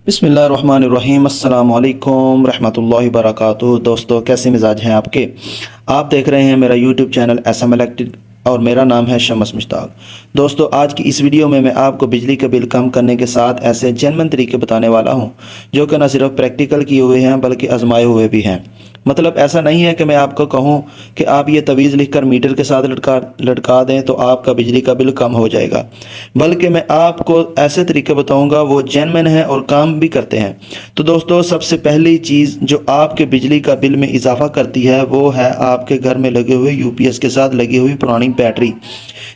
बिस्मिल्लाहिर्रहमानिर्रहीम अस्सलाम वालेकुम रहमतुल्लाहि वबरकातुहू। दोस्तों, कैसे मिजाज हैं आपके? आप देख रहे हैं मेरा यूट्यूब चैनल एसएम इलेक्ट्रिक और मेरा नाम है शम्स मुश्ताक। दोस्तों, आज की इस वीडियो में मैं आपको बिजली का बिल कम करने के साथ ऐसे जेन्युइन तरीके बताने वाला हूं जो कि न सिर्फ प्रैक्टिकल किए हुए हैं बल्कि आजमाए हुए भी हैं। मतलब ऐसा नहीं है कि मैं आपको कहूं कि आप ये तवीज़ लिखकर मीटर के साथ लटका दें तो आपका बिजली का बिल कम हो जाएगा, बल्कि मैं आपको ऐसे तरीके बताऊंगा वो जेन्युइन हैं और काम भी करते हैं। तो दोस्तों, सबसे पहली चीज़ जो आपके बिजली का बिल में इजाफा करती है वो है आपके घर में लगे हुए यूपीएस के साथ लगी हुई पुरानी बैटरी।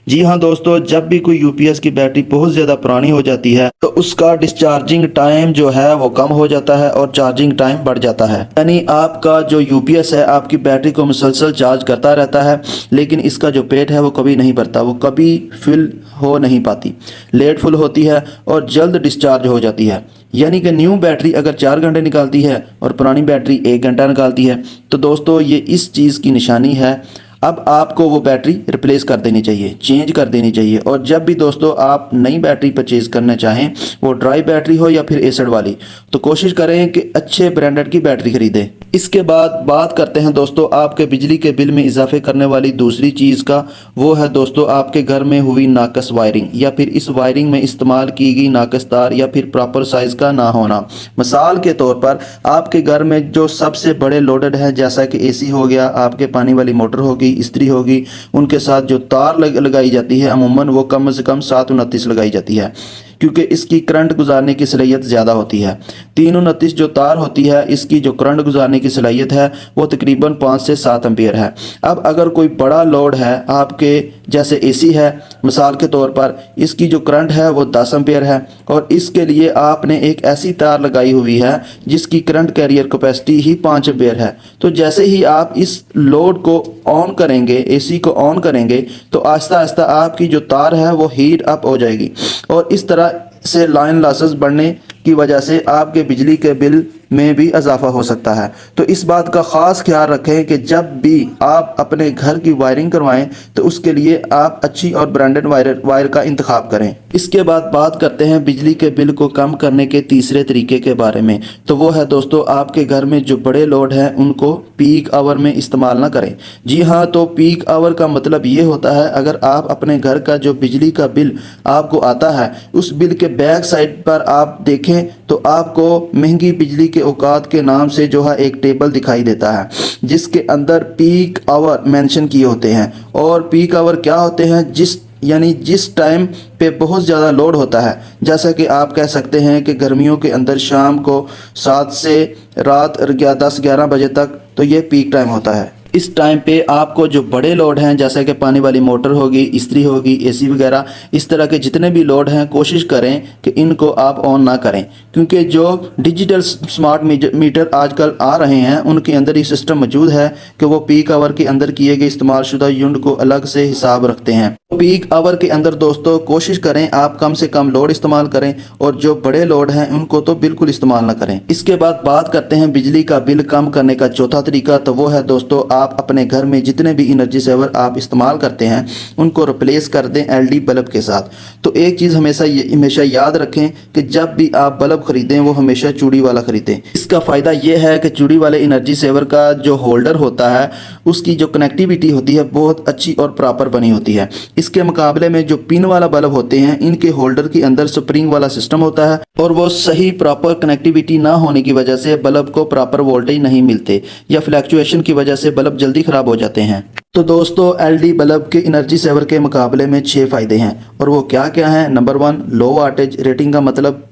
जी हाँ दोस्तों, जब भी कोई यूपीएस की बैटरी बहुत ज़्यादा पुरानी हो जाती है तो उसका डिस्चार्जिंग टाइम जो है वो कम हो जाता है और चार्जिंग टाइम बढ़ जाता है। यानी आपका जो यूपीएस है आपकी बैटरी को मुसलसल चार्ज करता रहता है, लेकिन इसका जो पेट है वो कभी नहीं भरता, वो कभी फिल हो नहीं पाती, लेट फुल होती है और जल्द डिस्चार्ज हो जाती है। यानी कि न्यू बैटरी अगर 4 घंटे निकालती है और पुरानी बैटरी 1 घंटा निकालती है तो दोस्तों ये इस चीज़ की निशानी है। अब आपको वो बैटरी रिप्लेस कर देनी चाहिए, चेंज कर देनी चाहिए। और जब भी दोस्तों आप नई बैटरी परचेज़ करना चाहें, वो ड्राई बैटरी हो या फिर एसिड वाली, तो कोशिश करें कि अच्छे ब्रांडेड की बैटरी खरीदें। इसके बाद बात करते हैं दोस्तों आपके बिजली के बिल में इजाफे करने वाली दूसरी चीज़ का। वो है दोस्तों आपके घर में हुई नाकस वायरिंग या फिर इस वायरिंग में इस्तेमाल की गई नाकस तार या फिर प्रॉपर साइज़ का ना होना। मिसाल के तौर पर आपके घर में जो सबसे बड़े लोडेड हैं, जैसा कि एसी हो गया, आपके पानी वाली मोटर होगी, इस्त्री होगी, उनके साथ जो तार लगाई जाती है अमूमन वो कम से कम 729 लगाई जाती है, क्योंकि इसकी करंट गुजारने की सलाहियत ज़्यादा होती है। 329 जो तार होती है इसकी जो करंट गुजारने की सलाहियत है वो तकरीबन 5 से 7 एम्पियर है। अब अगर कोई बड़ा लोड है आपके, जैसे एसी है मिसाल के तौर पर, इसकी जो करंट है वो 10 एम्पियर है और इसके लिए आपने एक ऐसी तार लगाई हुई है जिसकी करंट कैरियर कैपेसिटी ही 5 एम्पियर है। तो जैसे ही आप इस लोड को ऑन करेंगे, एसी को ऑन करेंगे, तो आहिस्ता आहिस्ता आपकी जो तार है वो हीट अप हो जाएगी और इस तरह से लाइन लॉसेस बढ़ने की वजह से आपके बिजली के बिल में भी इजाफा हो सकता है। तो इस बात का ख़ास ख्याल रखें कि जब भी आप अपने घर की वायरिंग करवाएं तो उसके लिए आप अच्छी और ब्रांडेड वायर का इंतखाब करें। इसके बाद बात करते हैं बिजली के बिल को कम करने के तीसरे तरीके के बारे में। तो वो है दोस्तों आपके घर में जो बड़े लोड हैं उनको पीक आवर में इस्तेमाल ना करें। जी हाँ, तो पीक आवर का मतलब ये होता है अगर आप अपने घर का जो बिजली का बिल आपको आता है उस बिल के बैक साइड पर आप देखें तो आपको महंगी बिजली के औकात के नाम से जो है एक टेबल दिखाई देता है जिसके अंदर पीक आवर मेंशन किए होते हैं। और पीक आवर क्या होते हैं? जिस टाइम पे बहुत ज़्यादा लोड होता है, जैसा कि आप कह सकते हैं कि गर्मियों के अंदर शाम को 7 से रात 10-11 बजे तक, तो ये पीक टाइम होता है। इस टाइम पे आपको जो बड़े लोड हैं जैसे कि पानी वाली मोटर होगी, इस्त्री होगी, एसी वगैरह, इस तरह के जितने भी लोड हैं कोशिश करें कि इनको आप ऑन ना करें, क्योंकि जो डिजिटल स्मार्ट मीटर आजकल आ रहे हैं उनके अंदर ये सिस्टम मौजूद है कि वो पीक आवर के अंदर किए गए इस्तेमाल शुदा यूनिट को अलग से हिसाब रखते हैं। पीक आवर के अंदर दोस्तों कोशिश करें आप कम से कम लोड इस्तेमाल करें और जो बड़े लोड हैं उनको तो बिल्कुल इस्तेमाल ना करें। इसके बाद बात करते हैं बिजली का बिल कम करने का चौथा तरीका। तो वो है दोस्तों आप अपने घर में जितने भी एनर्जी सेवर आप इस्तेमाल करते हैं उनको रिप्लेस कर दें एलईडी बल्ब के साथ। तो एक चीज़ हमेशा याद रखें कि जब भी आप बल्ब खरीदें वो हमेशा चूड़ी वाला खरीदें। इसका फ़ायदा ये है कि चूड़ी वाले एनर्जी सेवर का जो होल्डर होता है उसकी जो कनेक्टिविटी होती है बहुत अच्छी और प्रॉपर बनी होती है। इसके मुकाबले में जो पिन वाला बल्ब होते हैं इनके होल्डर के अंदर स्प्रिंग वाला सिस्टम होता है और वो सही प्रॉपर कनेक्टिविटी ना होने की वजह से बल्ब को प्रॉपर वोल्टेज नहीं मिलते या फ्लैक्चुएशन की वजह से बल्ब जल्दी ख़राब हो जाते हैं। तो दोस्तों एलईडी बल्ब के एनर्जी सेवर के मुकाबले में 6 फ़ायदे हैं और वो क्या क्या हैं? नंबर 1, लो वाटेज रेटिंग का मतलब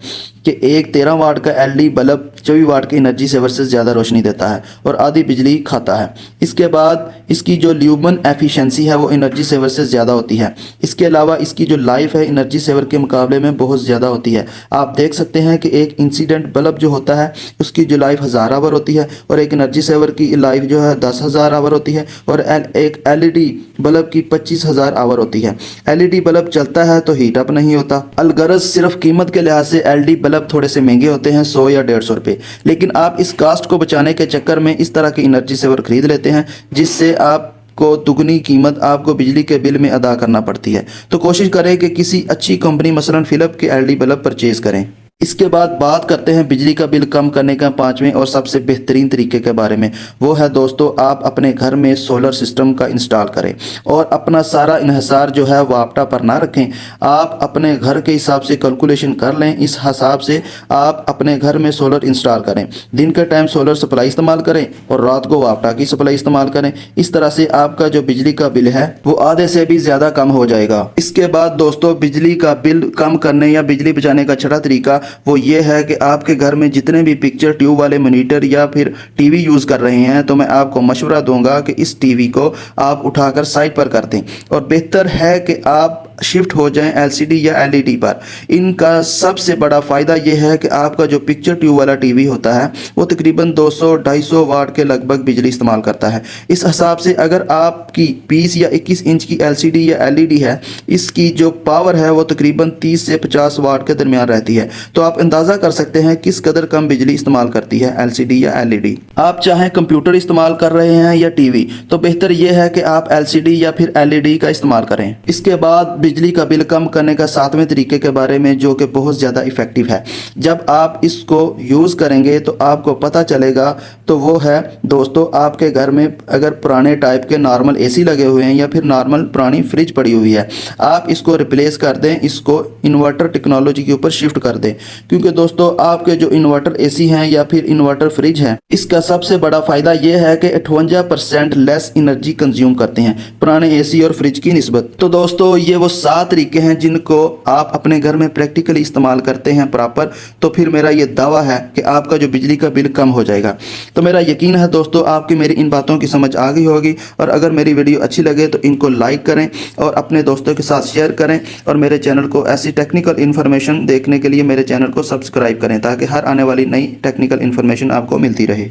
कि एक 13 वाट का एलईडी बल्ब 24 वाट के एनर्जी सेवर से ज़्यादा रोशनी देता है और आधी बिजली खाता है। इसके बाद इसकी जो ल्यूमन एफिशिएंसी है वो एनर्जी सेवर से ज़्यादा होती है। इसके अलावा इसकी जो लाइफ है एनर्जी सेवर के मुकाबले में बहुत ज़्यादा होती है। आप देख सकते हैं कि एक इंसिडेंट बल्ब जो होता है उसकी जो लाइफ 1000 आवर होती है और एक एनर्जी सेवर की लाइफ जो है 10,000 आवर होती है और एक एलईडी बल्ब की 25,000 आवर होती है। एलईडी बल्ब चलता है तो हीट अप नहीं होता। अलगरज सिर्फ कीमत के लिहाज से एलईडी बल्ब थोड़े से महंगे होते हैं, 100 या 150 रुपये, लेकिन आप इस कास्ट को बचाने के चक्कर में इस तरह की एनर्जी सेवर खरीद लेते हैं जिससे आपको दुगनी कीमत आपको बिजली के बिल में अदा करना पड़ती है। तो कोशिश करें कि किसी अच्छी कंपनी मसलन फिलिप के एलईडी बल्ब परचेज करें। اس کے بعد بات کرتے ہیں بجلی کا بل کم کرنے کا پانچویں اور سب سے بہترین طریقے کے بارے میں۔ وہ ہے دوستو، آپ اپنے گھر میں سولر سسٹم کا انسٹال کریں اور اپنا سارا انحصار جو ہے واپٹا پر نہ رکھیں۔ آپ اپنے گھر کے حساب سے کیلکولیشن کر لیں، اس حساب سے آپ اپنے گھر میں سولر انسٹال کریں۔ دن کے ٹائم سولر سپلائی استعمال کریں اور رات کو واپٹا کی سپلائی استعمال کریں۔ اس طرح سے آپ کا جو بجلی کا بل ہے وہ آدھے سے بھی زیادہ کم ہو جائے گا۔ اس کے بعد دوستو، بجلی کا بل کم کرنے یا بجلی بچانے کا چھٹا طریقہ وہ یہ ہے کہ آپ کے گھر میں جتنے بھی پکچر ٹیوب والے مانیٹر یا پھر ٹی وی یوز کر رہے ہیں تو میں آپ کو مشورہ دوں گا کہ اس ٹی وی کو آپ اٹھا کر سائڈ پر کر دیں، اور بہتر ہے کہ آپ شفٹ ہو جائیں ایل سی ڈی یا ایل ای ڈی پر۔ ان کا سب سے بڑا فائدہ یہ ہے کہ آپ کا جو پکچر ٹیوب والا ٹی وی ہوتا ہے وہ تقریباً 200-250 واٹ کے لگ بھگ بجلی استعمال کرتا ہے۔ اس حساب سے اگر آپ کی 20 یا 21 انچ کی ایل سی ڈی یا ایل ای ڈی ہے، اس کی جو پاور ہے وہ تقریباً 30 سے 50 واٹ کے درمیان رہتی ہے، تو آپ اندازہ کر سکتے ہیں کس قدر کم بجلی استعمال کرتی ہے ایل سی ڈی یا ایل ای ڈی۔ آپ چاہیں کمپیوٹر استعمال کر رہے ہیں یا ٹی وی، تو بہتر یہ ہے کہ آپ ایل سی ڈی یا پھر ایل ای ڈی کا استعمال کریں۔ اس کے بعد بجلی کا بل کم کرنے کا 7ویں طریقے کے بارے میں، جو کہ بہت زیادہ ایفیکٹو ہے۔ جب آپ اس کو یوز کریں گے تو آپ کو پتہ چلے گا، تو وہ ہے دوستو، آپ کے گھر میں اگر پرانے ٹائپ کے نارمل اے سی لگے ہوئے ہیں یا پھر نارمل پرانی فریج پڑی ہوئی ہے، آپ اس کو ریپلیس کر دیں، اس کو انورٹر ٹیکنالوجی کے اوپر شفٹ کر دیں، کیونکہ دوستو آپ کے جو انورٹر اے سی ہیں یا پھر انورٹر فریج ہے، اس کا سب سے بڑا فائدہ یہ ہے کہ 58% لیس انرجی کنزیوم کرتے ہیں پرانے اے سی اور فریج کی نسبت۔ تو دوستو، یہ وہ 7 طریقے ہیں جن کو آپ اپنے گھر میں پریکٹیکلی استعمال کرتے ہیں پراپر، تو پھر میرا یہ دعویٰ ہے کہ آپ کا جو بجلی کا بل کم ہو جائے گا۔ تو میرا یقین ہے دوستو آپ کی میری ان باتوں کی سمجھ آ گئی ہوگی، اور اگر میری ویڈیو اچھی لگے تو ان کو لائک کریں اور اپنے دوستوں کے ساتھ شیئر کریں، اور میرے چینل کو ایسی ٹیکنیکل انفارمیشن دیکھنے کے لیے میرے چینل کو سبسکرائب کریں، تاکہ ہر آنے والی نئی ٹیکنیکل انفارمیشن آپ کو ملتی رہے۔